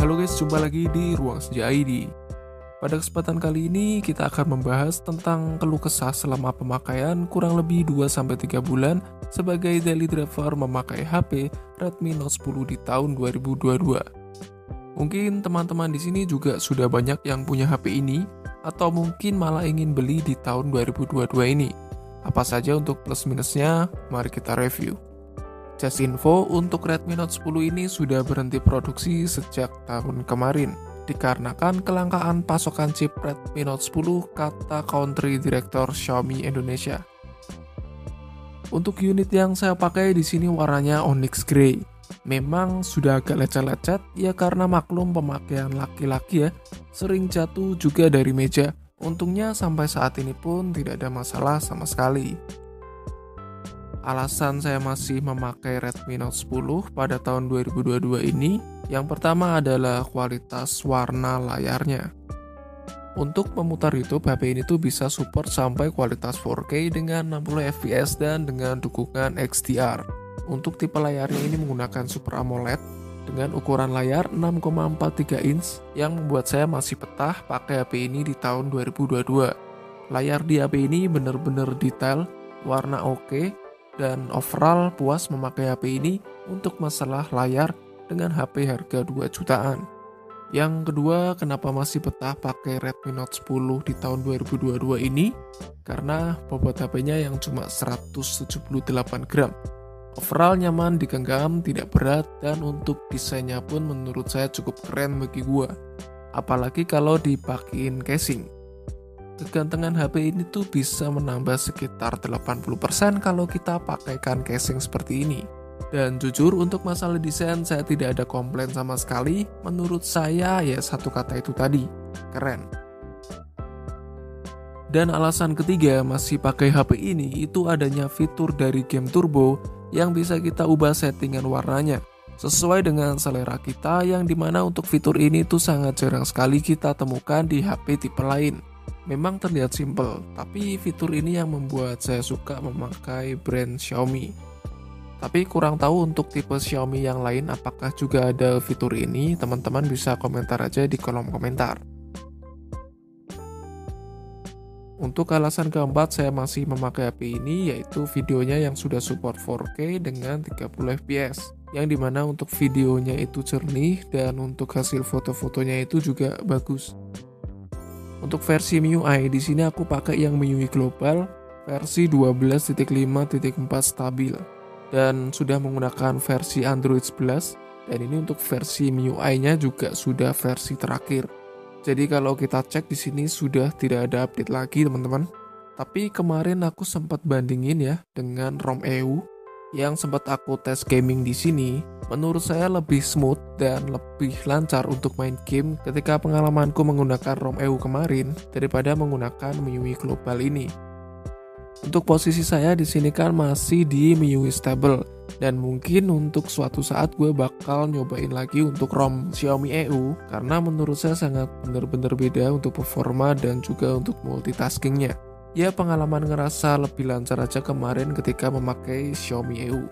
Halo guys, jumpa lagi di Ruang Senja ID. Pada kesempatan kali ini kita akan membahas tentang keluh kesah selama pemakaian kurang lebih 2-3 bulan sebagai daily driver memakai HP Redmi Note 10 di tahun 2022. Mungkin teman-teman di sini juga sudah banyak yang punya HP ini atau mungkin malah ingin beli di tahun 2022 ini. Apa saja untuk plus minusnya? Mari kita review. Just info, untuk Redmi Note 10 ini sudah berhenti produksi sejak tahun kemarin, dikarenakan kelangkaan pasokan chip Redmi Note 10, kata Country Director Xiaomi Indonesia. Untuk unit yang saya pakai di sini warnanya Onyx Grey. Memang sudah agak lecet-lecet, ya karena maklum pemakaian laki-laki ya, sering jatuh juga dari meja. Untungnya sampai saat ini pun tidak ada masalah sama sekali. Alasan saya masih memakai Redmi Note 10 pada tahun 2022 ini, yang pertama adalah kualitas warna layarnya. Untuk memutar YouTube, HP ini tuh bisa support sampai kualitas 4K dengan 60 fps dan dengan dukungan XDR. Untuk tipe layarnya ini menggunakan Super AMOLED dengan ukuran layar 6,43 inch yang membuat saya masih betah pakai HP ini di tahun 2022. Layar di HP ini benar-benar detail, warna oke, dan overall puas memakai HP ini untuk masalah layar dengan HP harga 2 jutaan. Yang kedua, kenapa masih betah pakai Redmi Note 10 di tahun 2022 ini? Karena bobot HP-nya yang cuma 178 gram. Overall nyaman digenggam, tidak berat, dan untuk desainnya pun menurut saya cukup keren bagi gua. Apalagi kalau dipakein casing. Kegantengan HP ini tuh bisa menambah sekitar 80% kalau kita pakaikan casing seperti ini. Dan jujur untuk masalah desain saya tidak ada komplain sama sekali. Menurut saya ya satu kata itu tadi, keren. Dan alasan ketiga masih pakai HP ini itu adanya fitur dari game turbo yang bisa kita ubah settingan warnanya sesuai dengan selera kita, yang dimana untuk fitur ini tuh sangat jarang sekali kita temukan di HP tipe lain. Memang terlihat simple, tapi fitur ini yang membuat saya suka memakai brand Xiaomi. Tapi kurang tahu untuk tipe Xiaomi yang lain apakah juga ada fitur ini, teman-teman bisa komentar aja di kolom komentar. Untuk alasan keempat saya masih memakai HP ini yaitu videonya yang sudah support 4K dengan 30 fps. Yang dimana untuk videonya itu jernih dan untuk hasil foto-fotonya itu juga bagus. Untuk versi MIUI di sini aku pakai yang MIUI Global versi 12.5.4 stabil dan sudah menggunakan versi Android 11, dan ini untuk versi MIUI-nya juga sudah versi terakhir. Jadi kalau kita cek di sini sudah tidak ada update lagi teman-teman. Tapi kemarin aku sempat bandingin ya dengan ROM EU yang sempat aku tes gaming di sini. Menurut saya lebih smooth dan lebih lancar untuk main game ketika pengalamanku menggunakan ROM EU kemarin daripada menggunakan MIUI Global ini. Untuk posisi saya di sini kan masih di MIUI Stable, dan mungkin untuk suatu saat gue bakal nyobain lagi untuk ROM Xiaomi EU karena menurut saya sangat benar-benar beda untuk performa dan juga untuk multitaskingnya. Ya pengalaman ngerasa lebih lancar aja kemarin ketika memakai Xiaomi EU.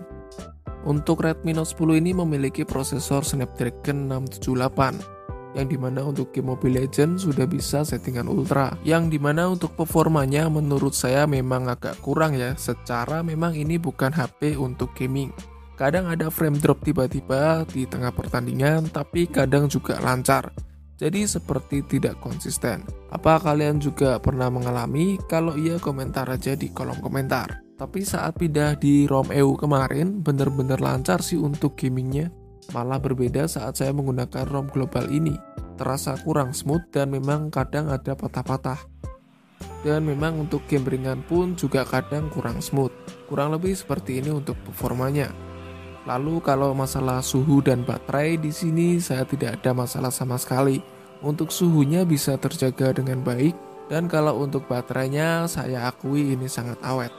Untuk Redmi Note 10 ini memiliki prosesor Snapdragon 678, yang dimana untuk game Mobile Legends sudah bisa settingan ultra, yang dimana untuk performanya menurut saya memang agak kurang ya, secara memang ini bukan HP untuk gaming. Kadang ada frame drop tiba-tiba di tengah pertandingan, tapi kadang juga lancar. Jadi seperti tidak konsisten. Apa kalian juga pernah mengalami? Kalau iya komentar aja di kolom komentar. Tapi saat pindah di ROM EU kemarin bener-bener lancar sih untuk gamingnya. Malah berbeda saat saya menggunakan ROM global ini. Terasa kurang smooth dan memang kadang ada patah-patah. Dan memang untuk game ringan pun juga kadang kurang smooth. Kurang lebih seperti ini untuk performanya. Lalu kalau masalah suhu dan baterai di sini saya tidak ada masalah sama sekali. Untuk suhunya bisa terjaga dengan baik, dan kalau untuk baterainya saya akui ini sangat awet.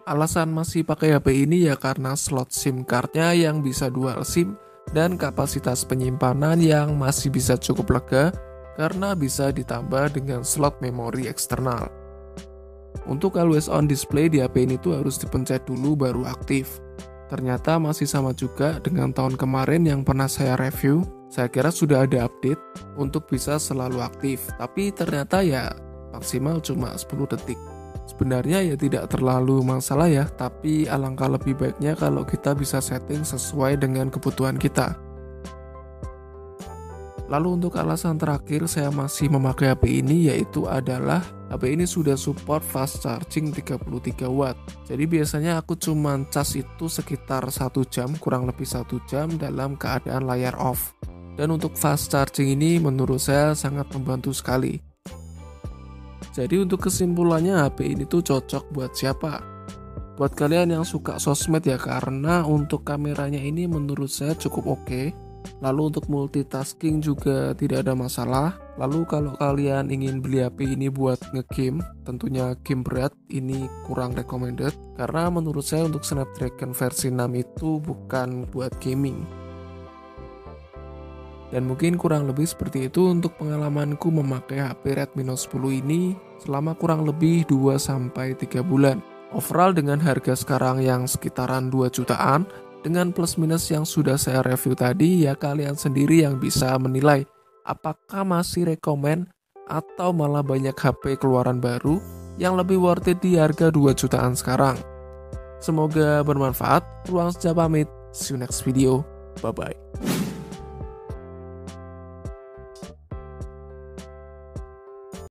Alasan masih pakai HP ini ya karena slot SIM cardnya yang bisa dual SIM dan kapasitas penyimpanan yang masih bisa cukup lega karena bisa ditambah dengan slot memori eksternal. Untuk always on display di HP ini tuh harus dipencet dulu baru aktif. Ternyata masih sama juga dengan tahun kemarin yang pernah saya review. Saya kira sudah ada update untuk bisa selalu aktif, tapi ternyata ya maksimal cuma 10 detik. Sebenarnya ya tidak terlalu masalah ya, tapi alangkah lebih baiknya kalau kita bisa setting sesuai dengan kebutuhan kita. Lalu untuk alasan terakhir saya masih memakai HP ini yaitu adalah HP ini sudah support fast charging 33 watt. Jadi biasanya aku cuma cas itu sekitar 1 jam, kurang lebih 1 jam dalam keadaan layar off. Dan untuk fast charging ini menurut saya sangat membantu sekali. Jadi untuk kesimpulannya HP ini tuh cocok buat siapa? Buat kalian yang suka sosmed ya, karena untuk kameranya ini menurut saya cukup oke. Lalu untuk multitasking juga tidak ada masalah. Lalu kalau kalian ingin beli HP ini buat ngegame, tentunya game berat, ini kurang recommended. Karena menurut saya untuk Snapdragon versi 6 itu bukan buat gaming. Dan mungkin kurang lebih seperti itu untuk pengalamanku memakai HP Redmi Note 10 ini selama kurang lebih 2-3 bulan. Overall dengan harga sekarang yang sekitaran 2 jutaan, dengan plus minus yang sudah saya review tadi, ya kalian sendiri yang bisa menilai apakah masih rekomen atau malah banyak HP keluaran baru yang lebih worth it di harga 2 jutaan sekarang. Semoga bermanfaat. Ruang Senja pamit. See you next video. Bye-bye.